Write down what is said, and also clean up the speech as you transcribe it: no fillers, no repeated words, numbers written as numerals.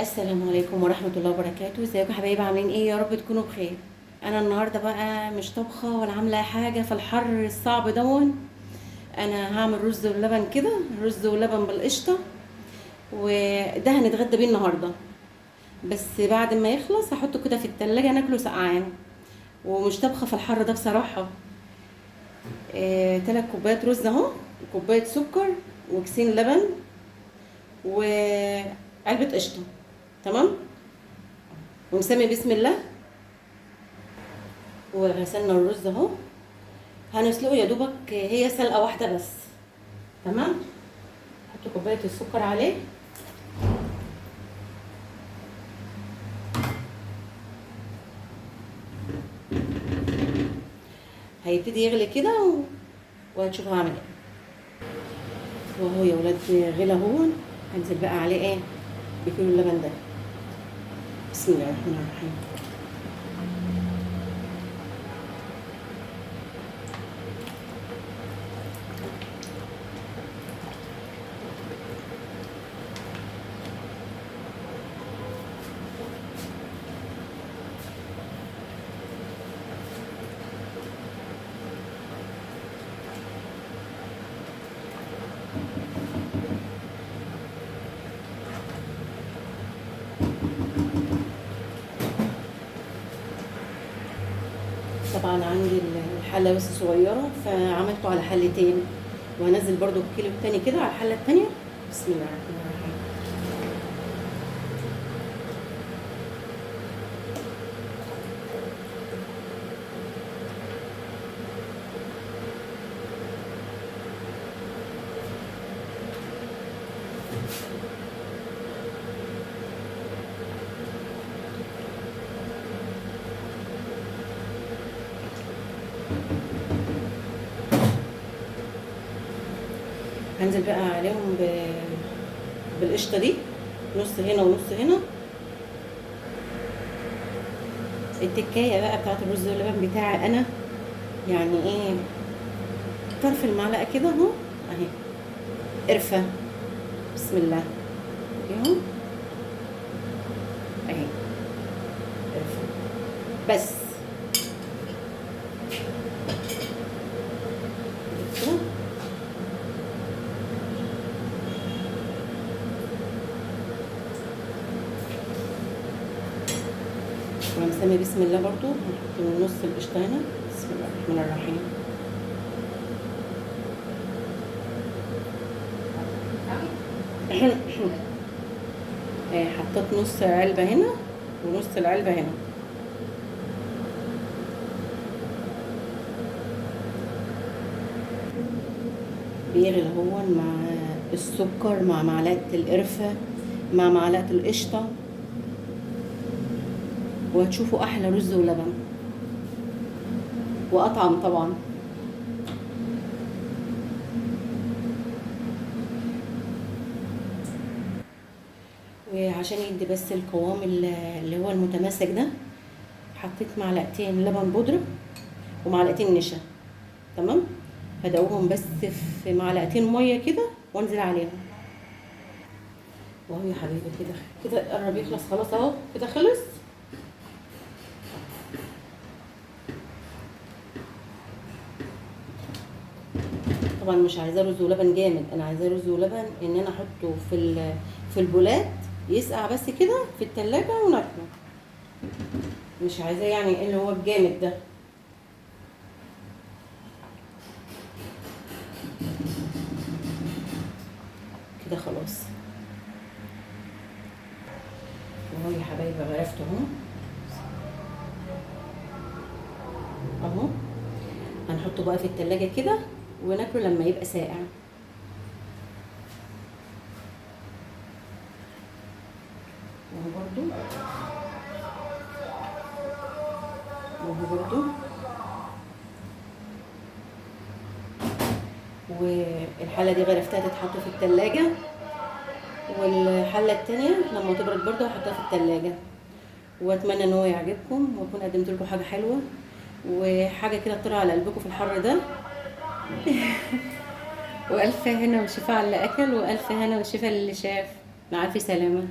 السلام عليكم ورحمة الله وبركاته. ازيكم يا حبايبي؟ عاملين ايه؟ يا رب تكونوا بخير. انا النهاردة بقى مش طبخة ولا عاملة أي حاجة في الحر الصعب دون. انا هعمل رز ولبن كده، رز ولبن بالقشطة، وده هنتغدى بيه النهاردة. بس بعد ما يخلص هحطه كده في التلاجة ناكله سقعان. ومش طبخة في الحر ده بصراحة. 3 كوبايات رز اهو، كوباية سكر، وكيسين لبن، وعلبة قشطة. تمام. ونسمي بسم الله. وغسلنا الرز اهو، هنسلقه يا دوبك هي سلقه واحده بس. تمام. حط كوبايه السكر عليه، هيبتدي يغلي كده وهتشوفوا هعمل ايه. وهو يا ولاد غلى اهو، هنزل بقى عليه ايه؟ بكيلو اللبن ده. بسم الله الرحمن الرحيم. طبعا عندي الحله بس صغيره فعملته على حلتين، وهنزل برضو الكيلو التاني كده على الحله التانيه. بسم الله الرحمن الرحيم. هنزل بقى عليهم بالقشطه دي، نص هنا ونص هنا. التكايه بقى بتاعت الرز واللبن بتاعي انا، يعني ايه، طرف المعلقه كده اهو، اهي قرفه. بسم الله اهو، اهي قرفه بس كده. وهنسمي بسم الله برضو، هنحط من نص القشطه هنا. بسم الله الرحمن الرحيم. حطيت نص علبه هنا ونص العلبه هنا. بيغلي هو مع السكر مع معلقه القرفه مع معلقه القشطه، وهتشوفوا احلى رز ولبن واطعم طبعا. وعشان يدي بس القوام اللي هو المتماسك ده، حطيت معلقتين لبن بودرة ومعلقتين نشا. تمام. هدوبهم بس في معلقتين ميه كده وانزل عليهم. واهو يا حبيبي كده كده قرب يخلص خلاص اهو، كده خلص. طبعا مش عايزاه رز ولبن جامد، انا عايزاه رز ولبن ان انا احطه في البولات يسقع بس كده في التلاجة وناكله. مش عايزاه يعني اللي هو الجامد ده. كده خلاص. اهو يا حبايبي غرفته اهو. هنحطه بقى في التلاجة كده وناكله لما يبقى ساقع. وهو برضو والحلة دي غرفتها تتحط في التلاجة، والحلة التانية لما تبرد برضو هحطها في التلاجة. واتمنى ان هو يعجبكم واكون قدمت لكم حاجة حلوة وحاجة كده تطلع على قلبكم في الحر ده. والف هنا وشفا على اللي اكل، والف هنا وشفا للي شاف. مع الف سلامة.